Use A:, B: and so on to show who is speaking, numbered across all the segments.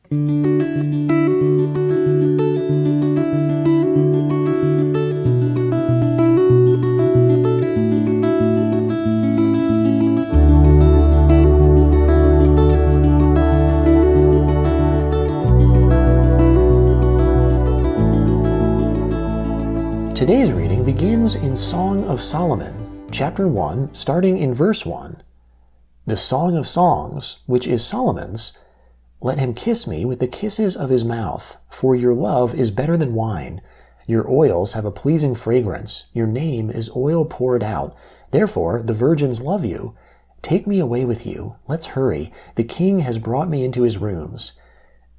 A: Today's reading begins in Song of Solomon, chapter 1, starting in verse 1. The Song of Songs, which is Solomon's, let him kiss me with the kisses of his mouth, for your love is better than wine. Your oils have a pleasing fragrance. Your name is oil poured out. Therefore the virgins love you. Take me away with you. Let's hurry. The king has brought me into his rooms.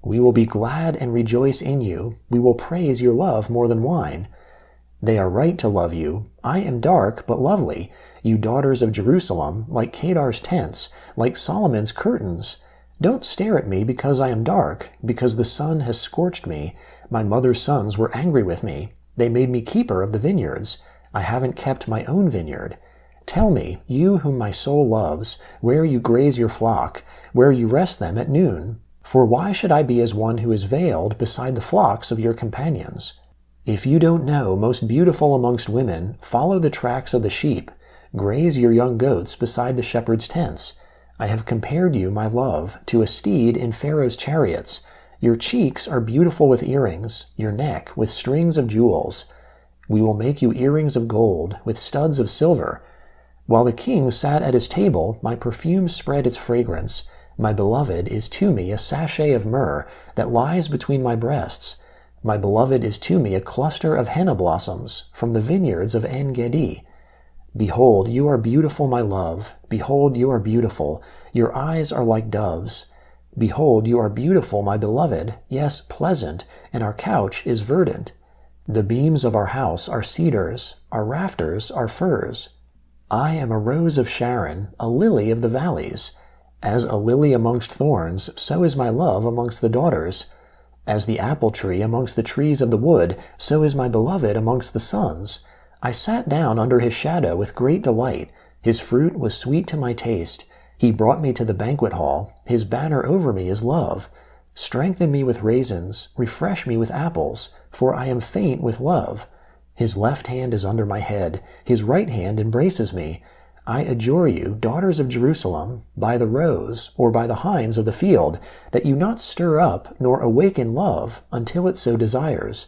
A: We will be glad and rejoice in you. We will praise your love more than wine. They are right to love you. I am dark but lovely, you daughters of Jerusalem, like Kedar's tents, like Solomon's curtains. Don't stare at me because I am dark, because the sun has scorched me. My mother's sons were angry with me. They made me keeper of the vineyards. I haven't kept my own vineyard. Tell me, you whom my soul loves, where you graze your flock, where you rest them at noon. For why should I be as one who is veiled beside the flocks of your companions? If you don't know, most beautiful amongst women, follow the tracks of the sheep. Graze your young goats beside the shepherd's tents. I have compared you, my love, to a steed in Pharaoh's chariots. Your cheeks are beautiful with earrings, your neck with strings of jewels. We will make you earrings of gold, with studs of silver. While the king sat at his table, my perfume spread its fragrance. My beloved is to me a sachet of myrrh that lies between my breasts. My beloved is to me a cluster of henna blossoms from the vineyards of En-Gedi. Behold, you are beautiful, my love. Behold, you are beautiful. Your eyes are like doves. Behold, you are beautiful, my beloved. Yes, pleasant, and our couch is verdant. The beams of our house are cedars. Our rafters are firs. I am a rose of Sharon, a lily of the valleys. As a lily amongst thorns, so is my love amongst the daughters. As the apple tree amongst the trees of the wood, so is my beloved amongst the sons. I sat down under his shadow with great delight. His fruit was sweet to my taste. He brought me to the banquet hall. His banner over me is love. Strengthen me with raisins, refresh me with apples, for I am faint with love. His left hand is under my head. His right hand embraces me. I adjure you, daughters of Jerusalem, by the roes, or by the hinds of the field, that you not stir up, nor awaken love, until it so desires.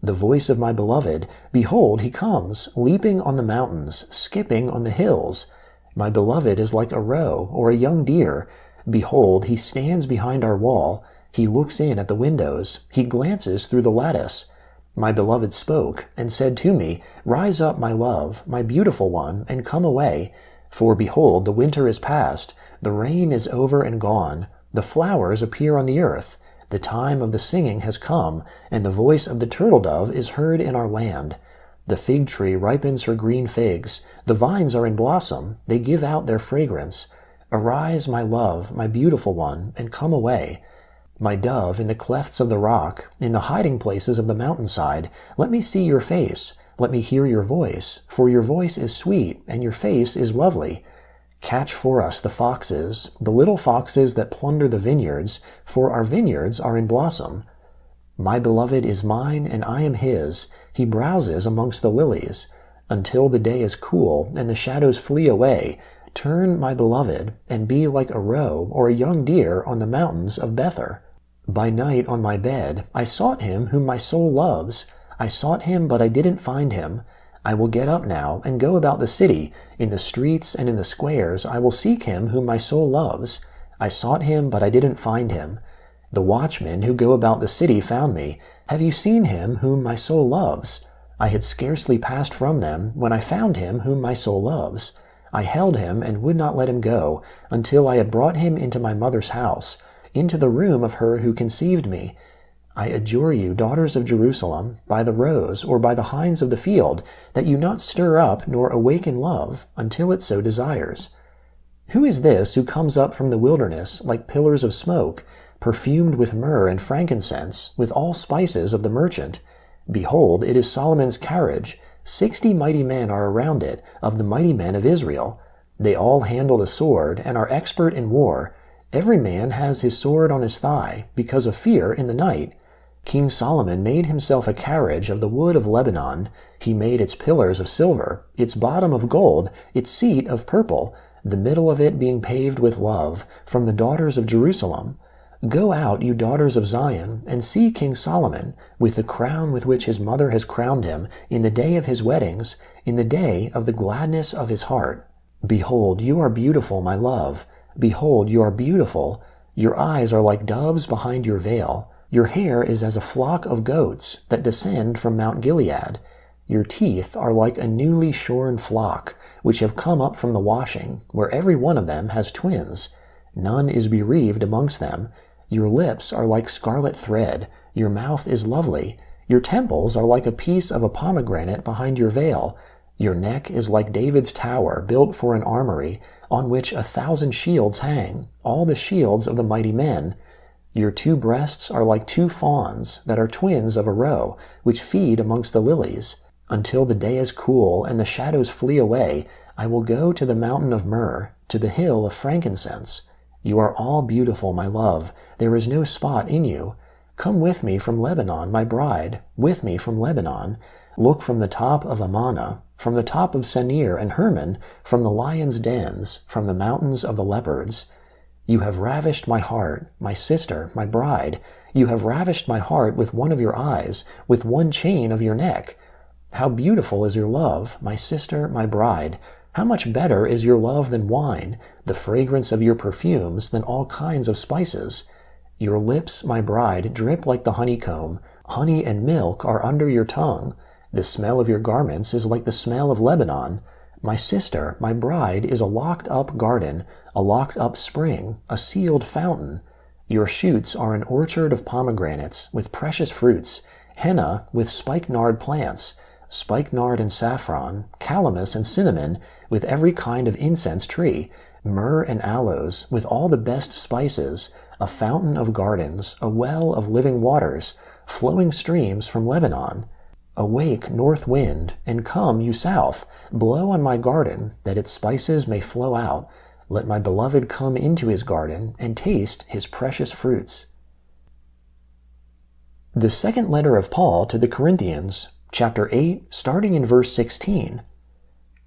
A: The voice of my beloved, behold, he comes, leaping on the mountains, skipping on the hills. My beloved is like a roe, or a young deer. Behold, he stands behind our wall. He looks in at the windows. He glances through the lattice. My beloved spoke, and said to me, Rise up, my love, my beautiful one, and come away. For behold, the winter is past, the rain is over and gone, the flowers appear on the earth, the time of the singing has come, and the voice of the turtle-dove is heard in our land. The fig tree ripens her green figs, the vines are in blossom, they give out their fragrance. Arise, my love, my beautiful one, and come away. My dove, in the clefts of the rock, in the hiding places of the mountainside, let me see your face, let me hear your voice, for your voice is sweet, and your face is lovely. Catch for us the foxes, the little foxes that plunder the vineyards, for our vineyards are in blossom. My beloved is mine, and I am his. He browses amongst the lilies. Until the day is cool, and the shadows flee away, turn, my beloved, and be like a roe or a young deer on the mountains of Bether. By night on my bed, I sought him whom my soul loves. I sought him, but I didn't find him. I will get up now and go about the city. In the streets and in the squares I will seek him whom my soul loves. I sought him, but I didn't find him. The watchmen who go about the city found me. Have you seen him whom my soul loves? I had scarcely passed from them when I found him whom my soul loves. I held him and would not let him go until I had brought him into my mother's house, into the room of her who conceived me. I adjure you, daughters of Jerusalem, by the roes or by the hinds of the field, that you not stir up nor awaken love until it so desires. Who is this who comes up from the wilderness like pillars of smoke, perfumed with myrrh and frankincense, with all spices of the merchant? Behold, it is Solomon's carriage. 60 mighty men are around it, of the mighty men of Israel. They all handle the sword and are expert in war. Every man has his sword on his thigh, because of fear in the night. King Solomon made himself a carriage of the wood of Lebanon. He made its pillars of silver, its bottom of gold, its seat of purple, the middle of it being paved with love, from the daughters of Jerusalem. Go out, you daughters of Zion, and see King Solomon, with the crown with which his mother has crowned him, in the day of his weddings, in the day of the gladness of his heart. Behold, you are beautiful, my love. Behold, you are beautiful. Your eyes are like doves behind your veil. Your hair is as a flock of goats that descend from Mount Gilead. Your teeth are like a newly shorn flock, which have come up from the washing, where every one of them has twins. None is bereaved amongst them. Your lips are like scarlet thread. Your mouth is lovely. Your temples are like a piece of a pomegranate behind your veil. Your neck is like David's tower, built for an armory, on which 1,000 shields hang, all the shields of the mighty men. Your 2 breasts are like 2 fawns, that are twins of a roe, which feed amongst the lilies. Until the day is cool and the shadows flee away, I will go to the mountain of myrrh, to the hill of frankincense. You are all beautiful, my love. There is no spot in you. Come with me from Lebanon, my bride, with me from Lebanon. Look from the top of Amana, from the top of Senir and Hermon, from the lions' dens, from the mountains of the leopards. You have ravished my heart, my sister, my bride. You have ravished my heart with one of your eyes, with one chain of your neck. How beautiful is your love, my sister, my bride. How much better is your love than wine, the fragrance of your perfumes than all kinds of spices. Your lips, my bride, drip like the honeycomb. Honey and milk are under your tongue. The smell of your garments is like the smell of Lebanon. My sister, my bride, is a locked-up garden, a locked-up spring, a sealed fountain. Your shoots are an orchard of pomegranates with precious fruits, henna with spikenard plants, spikenard and saffron, calamus and cinnamon, with every kind of incense tree, myrrh and aloes, with all the best spices, a fountain of gardens, a well of living waters, flowing streams from Lebanon. Awake, north wind, and come, you south, blow on my garden, that its spices may flow out. Let my beloved come into his garden, and taste his precious fruits. The second letter of Paul to the Corinthians, chapter 8, starting in verse 16.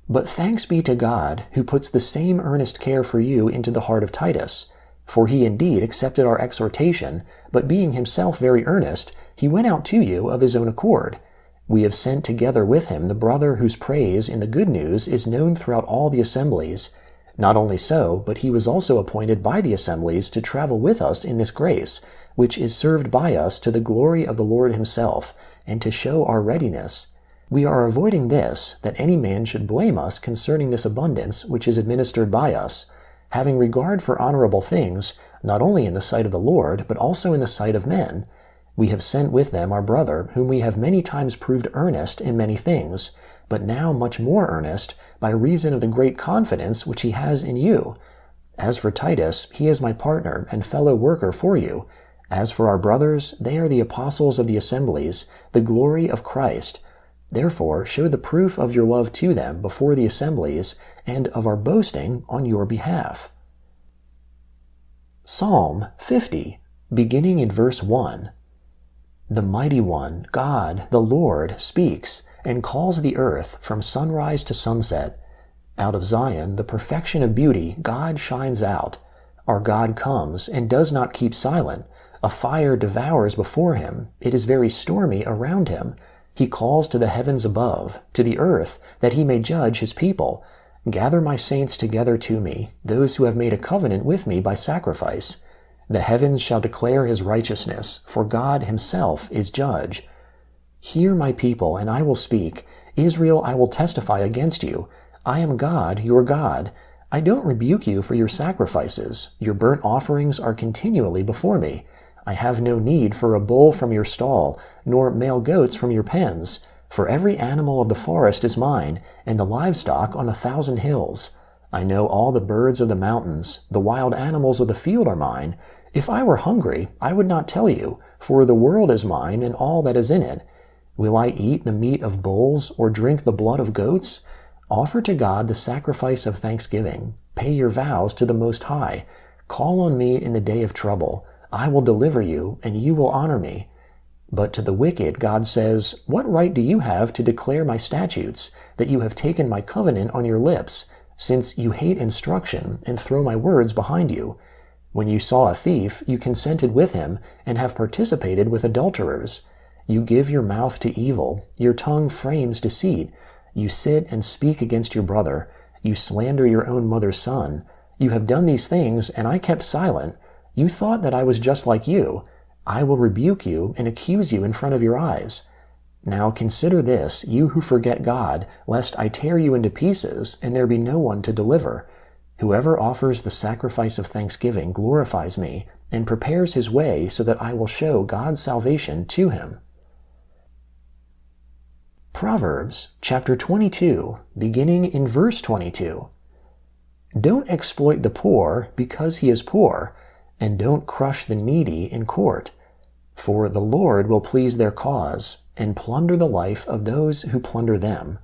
A: But thanks be to God, who puts the same earnest care for you into the heart of Titus. For he indeed accepted our exhortation, but being himself very earnest, he went out to you of his own accord. We have sent together with him the brother whose praise in the good news is known throughout all the assemblies. Not only so, but he was also appointed by the assemblies to travel with us in this grace, which is served by us to the glory of the Lord himself, and to show our readiness. We are avoiding this, that any man should blame us concerning this abundance which is administered by us, having regard for honorable things, not only in the sight of the Lord, but also in the sight of men. We have sent with them our brother, whom we have many times proved earnest in many things, but now much more earnest, by reason of the great confidence which he has in you. As for Titus, he is my partner and fellow worker for you. As for our brothers, they are the apostles of the assemblies, the glory of Christ. Therefore, show the proof of your love to them before the assemblies, and of our boasting on your behalf. Psalm 50, beginning in verse 1. The Mighty One, God, the Lord, speaks, and calls the earth from sunrise to sunset. Out of Zion, the perfection of beauty, God shines out. Our God comes, and does not keep silent. A fire devours before him. It is very stormy around him. He calls to the heavens above, to the earth, that he may judge his people. Gather my saints together to me, those who have made a covenant with me by sacrifice. The heavens shall declare his righteousness, for God himself is judge. Hear, my people, and I will speak. Israel, I will testify against you. I am God, your God. I don't rebuke you for your sacrifices. Your burnt offerings are continually before me. I have no need for a bull from your stall, nor male goats from your pens. For every animal of the forest is mine, and the livestock on 1,000 hills. I know all the birds of the mountains. The wild animals of the field are mine. If I were hungry, I would not tell you, for the world is mine and all that is in it. Will I eat the meat of bulls, or drink the blood of goats? Offer to God the sacrifice of thanksgiving. Pay your vows to the Most High. Call on me in the day of trouble. I will deliver you, and you will honor me. But to the wicked, God says, What right do you have to declare my statutes, that you have taken my covenant on your lips, since you hate instruction and throw my words behind you? When you saw a thief, you consented with him, and have participated with adulterers. You give your mouth to evil, your tongue frames deceit. You sit and speak against your brother. You slander your own mother's son. You have done these things, and I kept silent. You thought that I was just like you. I will rebuke you and accuse you in front of your eyes. Now consider this, you who forget God, lest I tear you into pieces, and there be no one to deliver. Whoever offers the sacrifice of thanksgiving glorifies me, and prepares his way so that I will show God's salvation to him. Proverbs chapter 22, beginning in verse 22. Don't exploit the poor because he is poor, and don't crush the needy in court. For the Lord will please their cause, and plunder the life of those who plunder them.